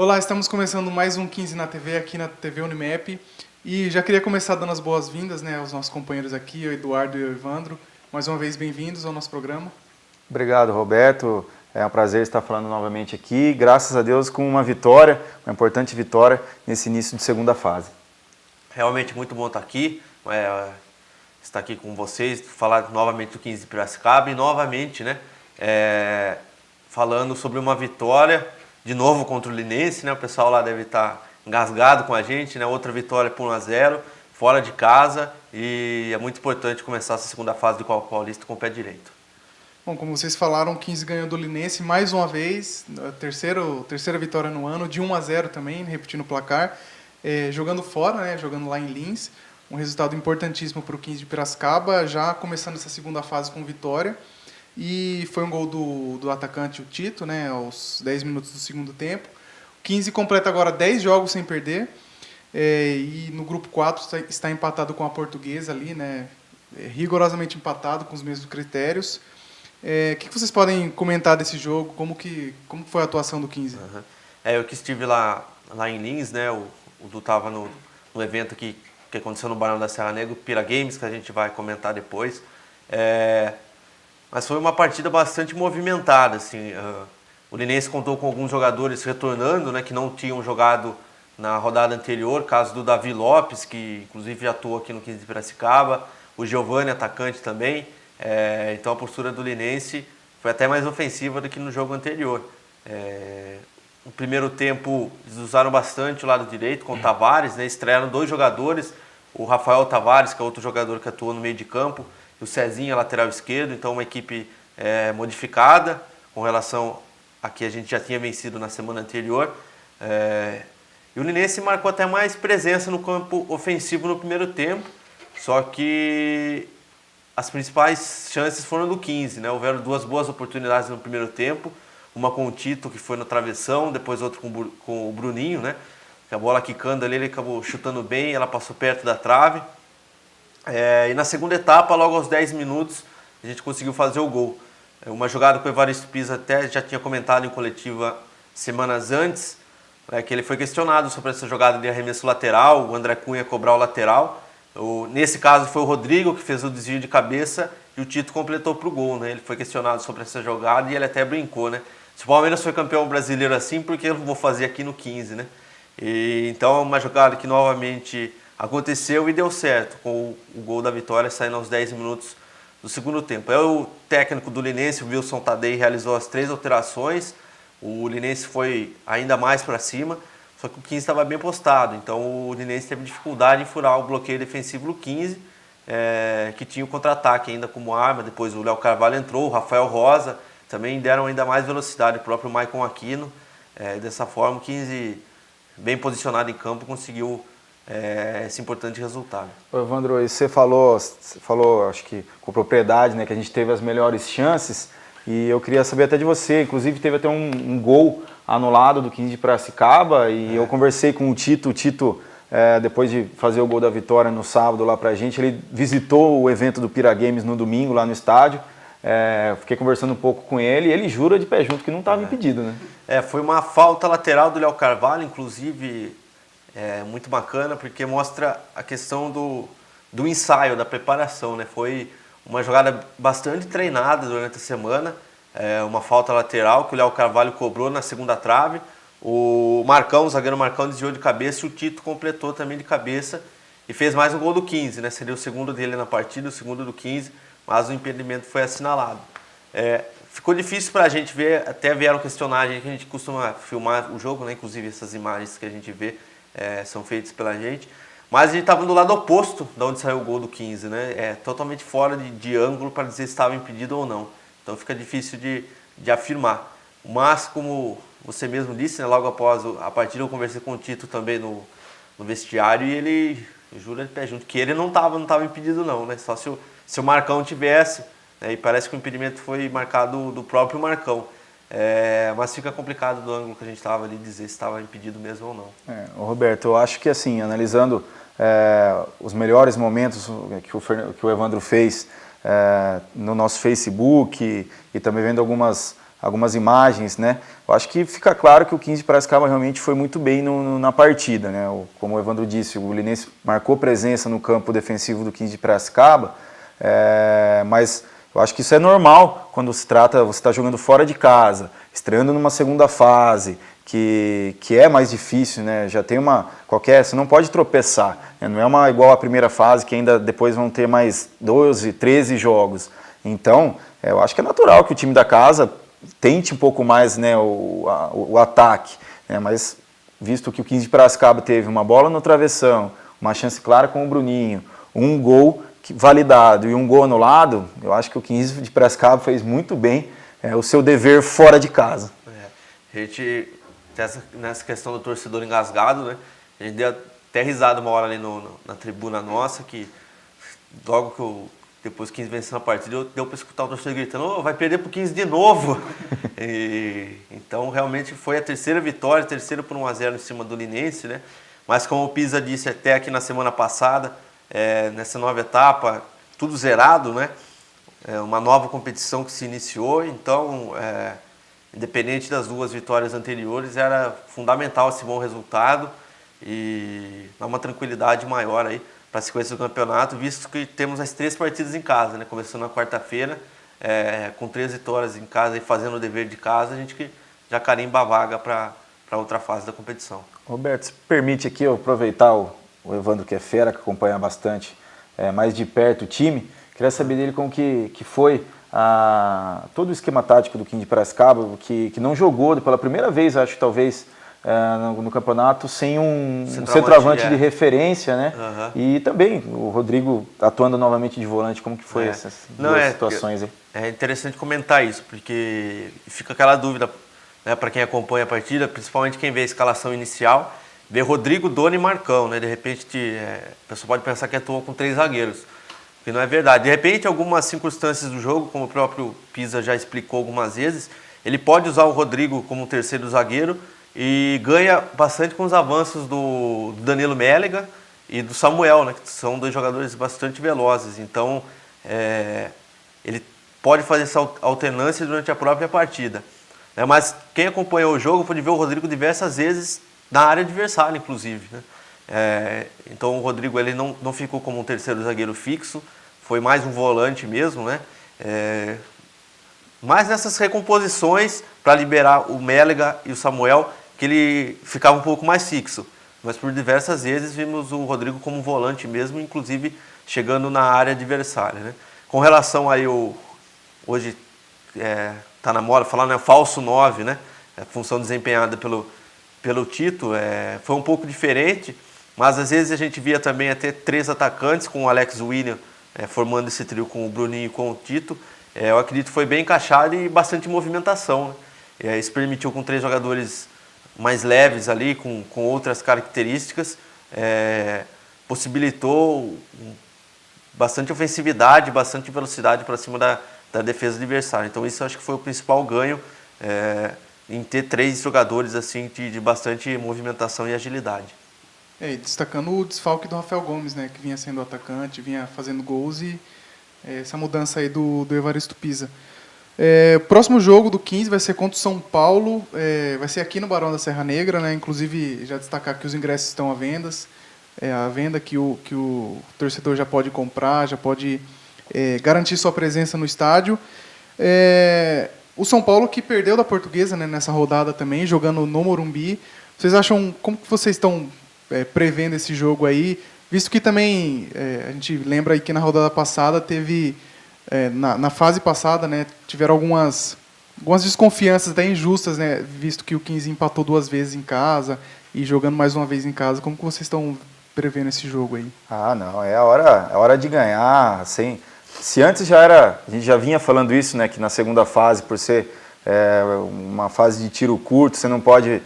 Olá, estamos começando mais um 15 na TV, aqui na TV Unimap. E já queria começar dando as boas-vindas, né, aos nossos companheiros aqui, o Eduardo e o Evandro. Mais uma vez, bem-vindos ao nosso programa. Obrigado, Roberto. É um prazer estar falando novamente aqui. Graças a Deus com uma vitória, uma importante vitória nesse início de segunda fase. Realmente muito bom estar aqui, estar aqui com vocês, falar novamente do 15 de Piracicaba e novamente, falando sobre uma vitória, de novo contra o Linense, né? O pessoal lá deve estar engasgado com a gente, né? Outra vitória por 1-0, fora de casa, e é muito importante começar essa segunda fase do Copa Paulista com o pé direito. Bom, como vocês falaram, o 15 ganhou do Linense mais uma vez, a terceira vitória no ano, de 1-0 também, repetindo o placar, jogando fora, né? Jogando lá em Lins, um resultado importantíssimo para o 15 de Piracicaba, já começando essa segunda fase com vitória. E foi um gol do atacante, o Tito, né, aos 10 minutos do segundo tempo. O 15 completa agora 10 jogos sem perder. E no grupo 4 está empatado com a Portuguesa ali, né, rigorosamente empatado, com os mesmos critérios. O que vocês podem comentar desse jogo? Como foi a atuação do 15? Uhum. Eu que estive lá em Lins, né, o Du estava no evento que aconteceu no Barão da Serra Negra, o Pira Games, que a gente vai comentar depois. Mas foi uma partida bastante movimentada, assim. O Linense contou com alguns jogadores retornando, né, que não tinham jogado na rodada anterior, caso do Davi Lopes, que inclusive já atuou aqui no 15 de Piracicaba, o Giovani, atacante também. Então a postura do Linense foi até mais ofensiva do que no jogo anterior. No primeiro tempo eles usaram bastante o lado direito com o Tavares, né, estrearam dois jogadores, o Rafael Tavares, que é outro jogador que atuou no meio de campo, e o Cezinha, lateral esquerdo, então uma equipe modificada com relação a que a gente já tinha vencido na semana anterior. E o Linense marcou até mais presença no campo ofensivo no primeiro tempo, só que as principais chances foram do 15, né? Houveram duas boas oportunidades no primeiro tempo, uma com o Tito, que foi no travessão, depois outra com o Bruninho, né? A bola quicando ali, ele acabou chutando bem, ela passou perto da trave. E na segunda etapa, logo aos 10 minutos, a gente conseguiu fazer o gol. Uma jogada que o Evaristo Pisa até já tinha comentado em coletiva semanas antes, que ele foi questionado sobre essa jogada de arremesso lateral, o André Cunha cobrar o lateral. Nesse caso foi o Rodrigo que fez o desvio de cabeça e o Tito completou para o gol, né? Ele foi questionado sobre essa jogada e ele até brincou, né? Se o Palmeiras foi campeão brasileiro assim, por que eu não vou fazer aqui no 15, né? Então, uma jogada que novamente aconteceu e deu certo, com o gol da vitória saindo aos 10 minutos do segundo tempo. O técnico do Linense, o Wilson Tadei, realizou as 3 alterações. O Linense foi ainda mais para cima, só que o 15 estava bem postado. Então o Linense teve dificuldade em furar o bloqueio defensivo do 15, que tinha o contra-ataque ainda como arma. Depois o Léo Carvalho entrou, o Rafael Rosa, também deram ainda mais velocidade, o próprio Maicon Aquino. Dessa forma o 15, bem posicionado em campo, conseguiu esse importante resultado. Ô, Evandro, você falou, acho que com propriedade, né, que a gente teve as melhores chances, e eu queria saber até de você, inclusive teve até um gol anulado do 15 de Piracicaba, e eu conversei com o Tito, depois de fazer o gol da vitória no sábado lá pra gente, ele visitou o evento do Pira Games no domingo lá no estádio, fiquei conversando um pouco com ele, e ele jura de pé junto que não estava impedido, né? Foi uma falta lateral do Léo Carvalho, inclusive muito bacana, porque mostra a questão do ensaio, da preparação, né? Foi uma jogada bastante treinada durante a semana, uma falta lateral que o Léo Carvalho cobrou na segunda trave, o zagueiro Marcão desviou de cabeça e o Tito completou também de cabeça e fez mais um gol do 15, né? Seria o segundo dele na partida, o segundo do 15, mas o impedimento foi assinalado. Ficou difícil para a gente ver, até vieram questionar a gente, que a gente costuma filmar o jogo, né? Inclusive essas imagens que a gente vê são feitas pela gente, mas a gente estava do lado oposto de onde saiu o gol do 15, né? Totalmente fora de ângulo para dizer se estava impedido ou não, então fica difícil de afirmar. Mas como você mesmo disse, né, logo após a partida eu conversei com o Tito também no vestiário e ele jura de pé junto que ele não estava impedido não, né? Só se o Marcão tivesse, né? E parece que o impedimento foi marcado do próprio Marcão. Mas fica complicado do ângulo que a gente estava ali dizer se estava impedido mesmo ou não. Roberto, eu acho que assim, analisando os melhores momentos que o Evandro fez no nosso Facebook e também vendo algumas algumas imagens, né? Eu acho que fica claro que o 15 de Piracicaba realmente foi muito bem na partida, né? Como o Evandro disse, o Linense marcou presença no campo defensivo do 15 de Piracicaba, mas eu acho que isso é normal quando se trata, você está jogando fora de casa, estreando numa segunda fase, que é mais difícil, né? Já tem você não pode tropeçar, né? Não é igual a primeira fase, que ainda depois vão ter mais 12, 13 jogos. Então, eu acho que é natural que o time da casa tente um pouco mais, né, o ataque, né? Mas visto que o 15 de Piracicaba teve uma bola no travessão, uma chance clara com o Bruninho, um gol validado e um gol anulado, eu acho que o 15 de Piracicaba fez muito bem o seu dever fora de casa. A gente, nessa questão do torcedor engasgado, né, a gente deu até risada uma hora ali na tribuna nossa, que logo que depois que o 15 venceu na partida, deu para escutar o torcedor gritando: "Oh, vai perder pro 15 de novo". Então, realmente foi a terceira vitória, terceira por 1-0 em cima do Linense, né? Mas como o Pisa disse até aqui na semana passada, nessa nova etapa, tudo zerado, né? Uma nova competição que se iniciou, então, independente das duas vitórias anteriores, era fundamental esse bom resultado e dar uma tranquilidade maior aí para a sequência do campeonato, visto que temos as 3 partidas em casa, né? Começando na quarta-feira, com 3 vitórias em casa e fazendo o dever de casa, a gente que já carimba a vaga para outra fase da competição. Roberto, se permite aqui eu aproveitar o Evandro, que é fera, que acompanha bastante mais de perto o time, queria saber dele como que foi todo o esquema tático do 15 de Piracicaba, que não jogou pela primeira vez, acho que talvez, no campeonato, sem um centroavante de referência, né? Uhum. E também o Rodrigo atuando novamente de volante, como que foi essas duas situações aí? É interessante comentar isso, porque fica aquela dúvida, né, para quem acompanha a partida, principalmente quem vê a escalação inicial, vê Rodrigo, Doni e Marcão, né? De repente, a pessoa pode pensar que atuou com 3 zagueiros, que não é verdade. De repente, algumas circunstâncias do jogo, como o próprio Pisa já explicou algumas vezes, ele pode usar o Rodrigo como terceiro zagueiro e ganha bastante com os avanços do Danilo Mélega e do Samuel, né, que são 2 jogadores bastante velozes. Então, ele pode fazer essa alternância durante a própria partida. Mas quem acompanhou o jogo pode ver o Rodrigo diversas vezes na área adversária, inclusive, né? Então, o Rodrigo ele não ficou como um terceiro zagueiro fixo, foi mais um volante mesmo, né? Mas nessas recomposições, para liberar o Mélega e o Samuel, que ele ficava um pouco mais fixo. Mas por diversas vezes vimos o Rodrigo como volante mesmo, inclusive chegando na área adversária, né? Com relação aí, hoje está na moda falar, né, falso 9, né? A função desempenhada pelo Tito, foi um pouco diferente, mas às vezes a gente via também até 3 atacantes, com o Alex William formando esse trio com o Bruninho e com o Tito. Eu acredito que foi bem encaixado e bastante movimentação, né? Isso permitiu com 3 jogadores mais leves ali, com outras características, possibilitou bastante ofensividade, bastante velocidade para cima da defesa adversária. Então isso eu acho que foi o principal ganho, em ter 3 jogadores assim de bastante movimentação e agilidade. E destacando o desfalque do Rafael Gomes, né, que vinha sendo atacante, vinha fazendo gols, e essa mudança aí do Evaristo Pisa. O próximo jogo do 15 vai ser contra o São Paulo, vai ser aqui no Barão da Serra Negra, né? Inclusive já destacar que os ingressos estão à venda, que o torcedor já pode comprar, já pode garantir sua presença no estádio. O São Paulo que perdeu da Portuguesa, né, nessa rodada também, jogando no Morumbi. Vocês acham, como que vocês estão prevendo esse jogo aí? Visto que também, a gente lembra aí que na rodada passada teve... na fase passada, né, tiveram algumas desconfianças até injustas, né, visto que o 15 empatou 2 vezes em casa e jogando mais uma vez em casa. Como que vocês estão prevendo esse jogo aí? Não, é a hora de ganhar. Assim, se antes a gente já vinha falando isso, né, que na segunda fase, por ser uma fase de tiro curto, você não pode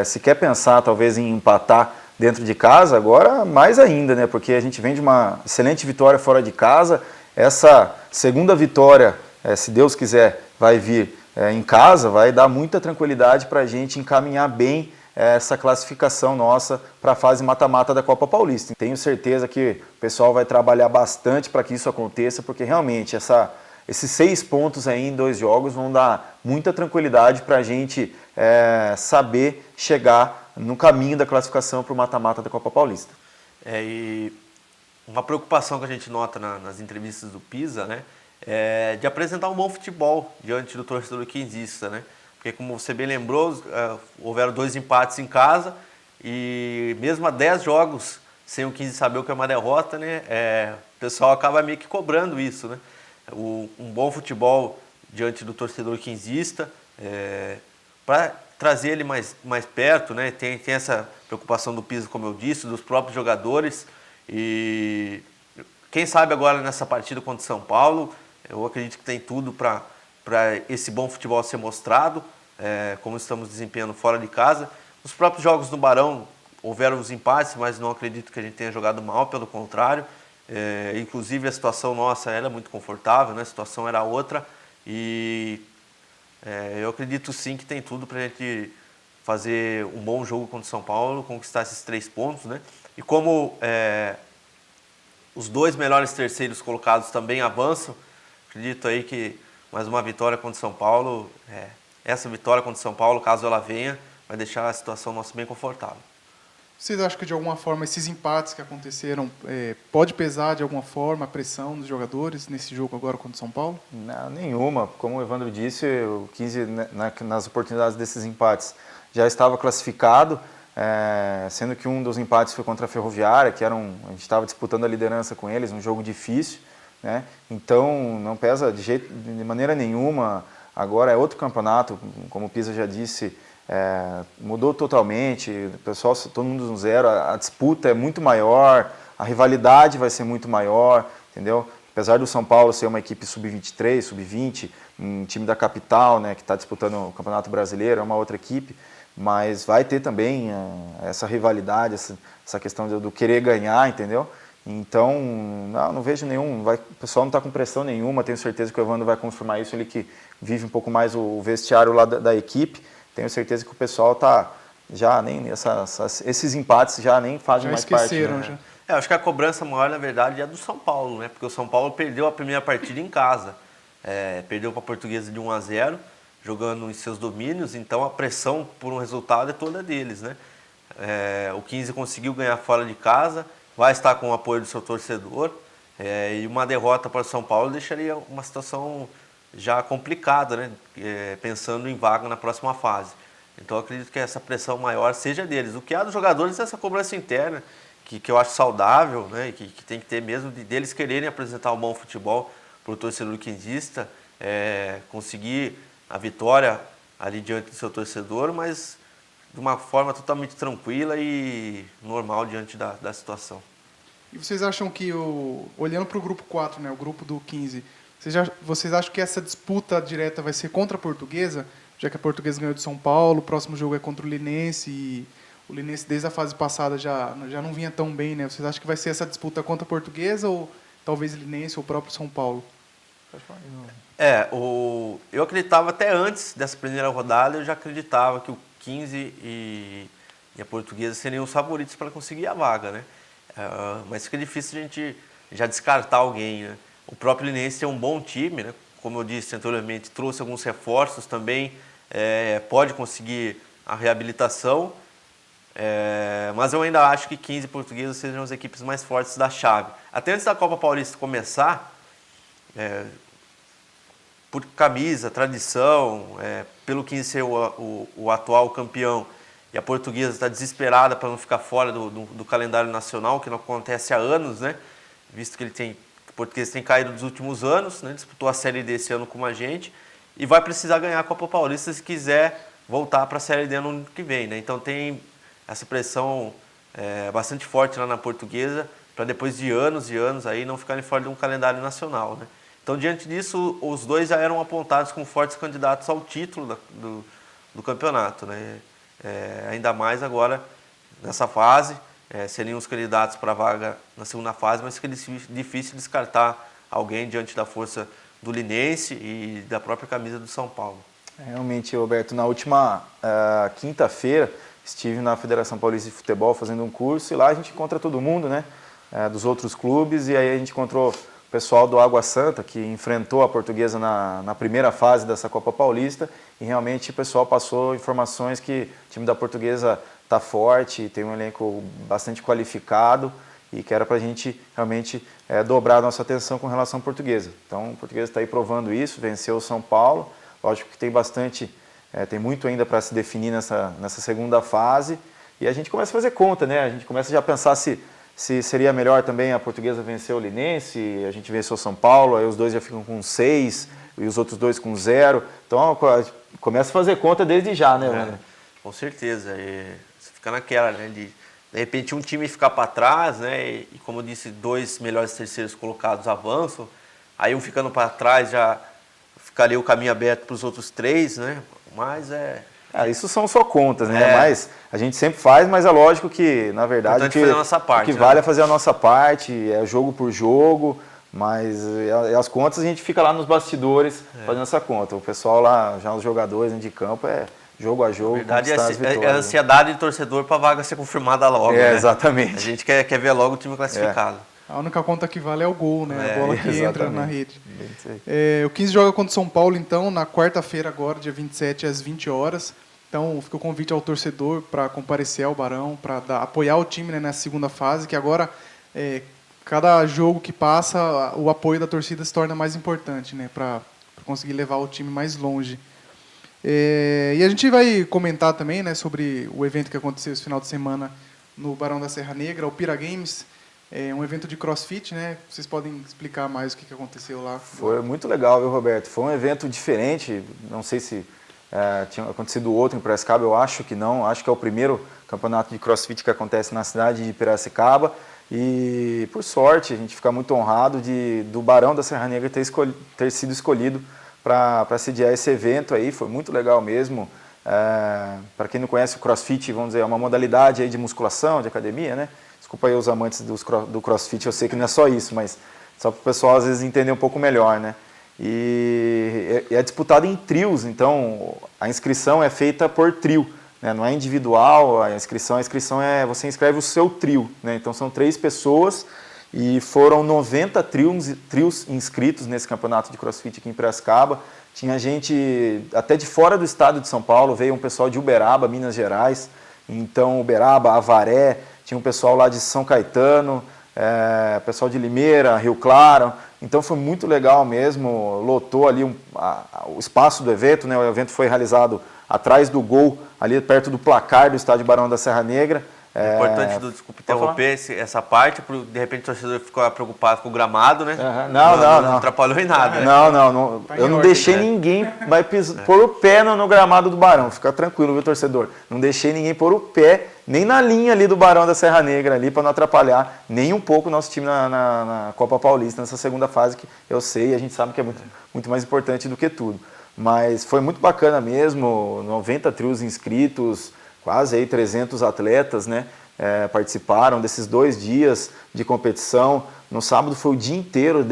sequer pensar talvez em empatar dentro de casa, agora mais ainda, né, porque a gente vem de uma excelente vitória fora de casa. Essa segunda vitória, se Deus quiser, vai vir em casa, vai dar muita tranquilidade para a gente encaminhar bem essa classificação nossa para a fase mata-mata da Copa Paulista. Tenho certeza que o pessoal vai trabalhar bastante para que isso aconteça, porque realmente esses 6 pontos aí em 2 jogos vão dar muita tranquilidade para a gente saber chegar no caminho da classificação para o mata-mata da Copa Paulista. E uma preocupação que a gente nota nas entrevistas do Pisa, né, é de apresentar um bom futebol diante do torcedor quinzista, né? Porque, como você bem lembrou, houveram 2 empates em casa e mesmo a 10 jogos sem o 15 saber o que é uma derrota, né, o pessoal acaba meio que cobrando isso, né? Um bom futebol diante do torcedor quinzista, para trazer ele mais perto, né? Tem essa preocupação do Pisa, como eu disse, dos próprios jogadores. E quem sabe agora nessa partida contra o São Paulo, eu acredito que tem tudo para esse bom futebol ser mostrado, como estamos desempenhando fora de casa. Nos próprios jogos do Barão houveram os empates, mas não acredito que a gente tenha jogado mal, pelo contrário. Inclusive a situação nossa era muito confortável, né? A situação era outra e eu acredito sim que tem tudo para a gente fazer um bom jogo contra o São Paulo, conquistar esses 3 pontos, né? E como os 2 melhores terceiros colocados também avançam, acredito aí que mais uma vitória contra o São Paulo, essa vitória contra o São Paulo, caso ela venha, vai deixar a situação nossa bem confortável. Vocês acham que, de alguma forma, esses empates que aconteceram pode pesar, de alguma forma, a pressão dos jogadores nesse jogo agora contra o São Paulo? Não, nenhuma. Como o Evandro disse, o 15, nas oportunidades desses empates, já estava classificado, sendo que um dos empates foi contra a Ferroviária, que a gente estava disputando a liderança com eles, um jogo difícil, né? Então, não pesa de maneira nenhuma. Agora é outro campeonato, como o Pisa já disse, mudou totalmente, o pessoal, todo mundo no zero, a disputa é muito maior, a rivalidade vai ser muito maior, entendeu? Apesar do São Paulo ser uma equipe sub-23, sub-20, um time da capital, né, que está disputando o Campeonato Brasileiro, é uma outra equipe, mas vai ter também essa rivalidade, essa questão do querer ganhar, entendeu? Então, não vejo nenhum, o pessoal não está com pressão nenhuma, tenho certeza que o Evandro vai confirmar isso, ele que vive um pouco mais o vestiário lá da equipe. Tenho certeza que o pessoal está já nem esses empates já nem fazem mais parte. Esqueceram, né? já. Acho que a cobrança maior, na verdade, é do São Paulo, né? Porque o São Paulo perdeu a primeira partida em casa. Perdeu para a Portuguesa de 1-0, jogando em seus domínios, então a pressão por um resultado é toda deles, né? O 15 conseguiu ganhar fora de casa, vai estar com o apoio do seu torcedor, e uma derrota para o São Paulo deixaria uma situação já complicada, né? Pensando em vaga na próxima fase. Então eu acredito que essa pressão maior seja deles. O que há dos jogadores é essa cobrança interna, que eu acho saudável, né? Que tem que ter mesmo, deles quererem apresentar um bom futebol para o torcedor quinzista, conseguir a vitória ali diante do seu torcedor, mas de uma forma totalmente tranquila e normal diante da situação. E vocês acham que, olhando para o grupo 4, né, o grupo do 15, vocês acham que essa disputa direta vai ser contra a Portuguesa, já que a Portuguesa ganhou de São Paulo, o próximo jogo é contra o Linense, e o Linense desde a fase passada já não vinha tão bem, né? Vocês acham que vai ser essa disputa contra a Portuguesa ou talvez Linense ou o próprio São Paulo? Eu acreditava até antes dessa primeira rodada, eu já acreditava que o 15 e a Portuguesa seriam os favoritos para conseguir a vaga, né? Mas fica difícil a gente já descartar alguém, né? O próprio Linense tem um bom time, né? Como eu disse anteriormente, trouxe alguns reforços também, pode conseguir a reabilitação, mas eu ainda acho que 15 e Portuguesa sejam as equipes mais fortes da chave. Até antes da Copa Paulista começar, por camisa, tradição, pelo 15 ser o atual campeão, e a Portuguesa está desesperada para não ficar fora do calendário nacional, que não acontece há anos, né? Visto que o Portuguesa tem caído nos últimos anos, né? Disputou a Série D esse ano com a gente, e vai precisar ganhar a Copa Paulista se quiser voltar para a Série D no ano que vem, né? Então tem essa pressão bastante forte lá na Portuguesa, para depois de anos e anos aí não ficarem fora de um calendário nacional, né? Então, diante disso, os dois já eram apontados como fortes candidatos ao título do campeonato, né? Ainda mais agora nessa fase, seriam os candidatos para a vaga na segunda fase, mas fica difícil descartar alguém diante da força do Linense e da própria camisa do São Paulo. Realmente, Roberto, na última quinta-feira estive na Federação Paulista de Futebol fazendo um curso e lá a gente encontra todo mundo, né? Dos outros clubes, e aí a gente encontrou o pessoal do Água Santa, que enfrentou a Portuguesa na primeira fase dessa Copa Paulista, e realmente o pessoal passou informações que o time da Portuguesa está forte, tem um elenco bastante qualificado, e que era para a gente realmente dobrar a nossa atenção com relação à Portuguesa. Então, a Portuguesa está aí provando isso, venceu o São Paulo, lógico que tem bastante, tem muito ainda para se definir nessa segunda fase, e a gente começa a fazer conta, né? A gente começa já a pensar se seria melhor também a Portuguesa vencer o Linense, a gente venceu o São Paulo, aí os dois já ficam com 6 e os outros 2 com 0. Então começa a fazer conta desde já, né, Wander? Com certeza. Você fica naquela, né? De repente um time ficar para trás, né? E como eu disse, 2 melhores terceiros colocados avançam, aí um ficando para trás já ficaria o caminho aberto para os outros 3, né? Mas isso são só contas, né? Mas a gente sempre faz, mas é lógico que, na verdade, fazer a nossa parte, o que né? vale é fazer a nossa parte, é jogo por jogo, mas as contas a gente fica lá nos bastidores fazendo essa conta. O pessoal lá, já os jogadores dentro de campo, jogo a jogo, na verdade, conquistar as vitórias. a ansiedade do torcedor para a vaga ser confirmada logo, né? Exatamente. A gente quer ver logo o time classificado. A única conta que vale é o gol, né? A bola que entra na rede. O 15 joga contra o São Paulo, então, na quarta-feira agora, dia 27, às 20 horas. Então, fica o convite ao torcedor para comparecer ao Barão, para apoiar o time, né, nessa segunda fase, que agora, cada jogo que passa, o apoio da torcida se torna mais importante, né, para conseguir levar o time mais longe. E a gente vai comentar também, né, sobre o evento que aconteceu esse final de semana no Barão da Serra Negra, o Pira Games. Um evento de crossfit, né? Vocês podem explicar mais o que aconteceu lá? Foi muito legal, viu, Roberto? Foi um evento diferente, não sei se tinha acontecido outro em Piracicaba, eu acho que não, acho que é o primeiro campeonato de crossfit que acontece na cidade de Piracicaba, e por sorte a gente fica muito honrado do Barão da Serra Negra ter sido escolhido para sediar esse evento aí, foi muito legal mesmo. Para quem não conhece o crossfit, vamos dizer, é uma modalidade aí de musculação, de academia, né? Desculpa aí os amantes do crossfit, eu sei que não é só isso, mas só para o pessoal às vezes entender um pouco melhor, né? E é disputado em trios, então a inscrição é feita por trio, né? Não é individual, a inscrição você inscreve o seu trio, né? Então são 3 pessoas e foram 90 trios inscritos nesse campeonato de crossfit aqui em Piracicaba. Tinha gente até de fora do estado de São Paulo, veio um pessoal de Uberaba, Minas Gerais, então Uberaba, Avaré, tinha um pessoal lá de São Caetano, pessoal de Limeira, Rio Claro, então foi muito legal mesmo, lotou ali o espaço do evento, né? O evento foi realizado atrás do gol, ali perto do placar do estádio Barão da Serra Negra. É importante, desculpa interromper essa parte, de repente o torcedor ficou preocupado com o gramado, né? Não atrapalhou em nada. Não. Eu não deixei ninguém pôr o pé no gramado do Barão, fica tranquilo, viu, torcedor? Não deixei ninguém pôr o pé nem na linha ali do Barão da Serra Negra, ali, para não atrapalhar nem um pouco o nosso time na Copa Paulista, nessa segunda fase, que eu sei, a gente sabe que é muito mais importante do que tudo. Mas foi muito bacana mesmo, 90 trios inscritos, quase aí 300 atletas, né, participaram desses 2 dias de competição. No sábado foi o dia inteiro,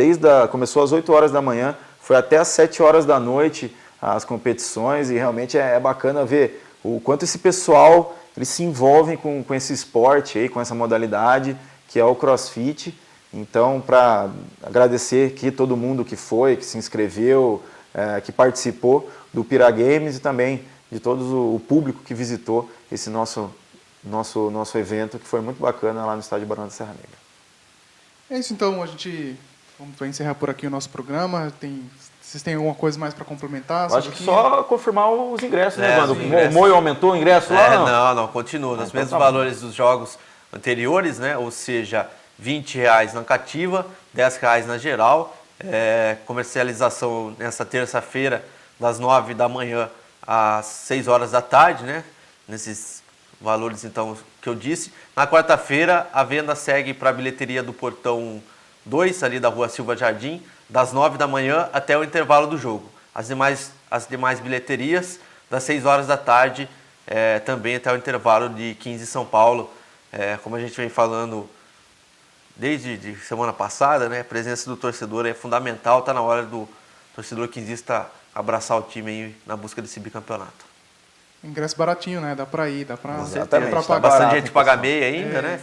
começou às 8 horas da manhã, foi até às 7 horas da noite as competições, e realmente é bacana ver o quanto esse pessoal eles se envolvem com esse esporte, aí, com essa modalidade que é o CrossFit. Então, para agradecer aqui todo mundo que foi, que se inscreveu, que participou do Pira Games, e também de todo o público que visitou esse nosso evento, que foi muito bacana lá no estádio Barão da Serra Negra. É isso, então, a gente vai encerrar por aqui o nosso programa. Vocês têm alguma coisa mais para complementar? Acho que só confirmar os ingressos, né, Wando? O Moio aumentou o ingresso lá? Não, continua. Nos mesmos valores dos jogos anteriores, né? Ou seja, R$20 na cativa, R$10 na geral. Comercialização nessa terça-feira, das 9 da manhã às 6 horas da tarde, né? Nesses valores, então, que eu disse. Na quarta-feira, a venda segue para a bilheteria do Portão 2, ali da Rua Silva Jardim, das 9 da manhã até o intervalo do jogo. As demais bilheterias, das 6 horas da tarde, também até o intervalo de 15 São Paulo. Como a gente vem falando desde semana passada, né? A presença do torcedor é fundamental, está na hora do torcedor quinzista abraçar o time aí na busca desse bicampeonato. Ingresso baratinho, né? Dá para ir, dá para pagar. Bastante gente paga meia ainda, né?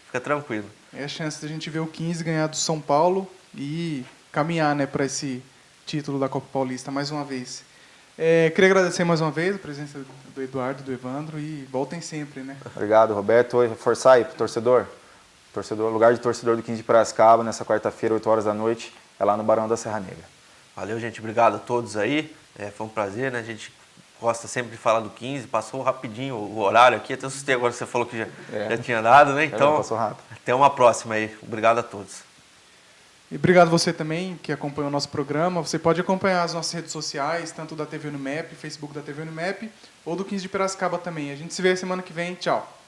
Fica tranquilo. É a chance da gente ver o 15 ganhar do São Paulo e caminhar, né, para esse título da Copa Paulista mais uma vez. Queria agradecer mais uma vez a presença do Eduardo, do Evandro, e voltem sempre, né? Obrigado, Roberto. Oi, reforçar aí pro torcedor. Lugar de torcedor do 15 de Piracicaba, nessa quarta-feira, 8 horas da noite, é lá no Barão da Serra Negra. Valeu, gente. Obrigado a todos aí. Foi um prazer, né? A gente gosta sempre de falar do 15. Passou rapidinho o horário aqui. Até assustei agora que você falou que já tinha dado, né? Então, passou rápido. Até uma próxima aí. Obrigado a todos. E obrigado você também que acompanhou o nosso programa. Você pode acompanhar as nossas redes sociais, tanto da TV Unimap, Facebook da TV Unimap, ou do 15 de Piracicaba também. A gente se vê semana que vem. Tchau.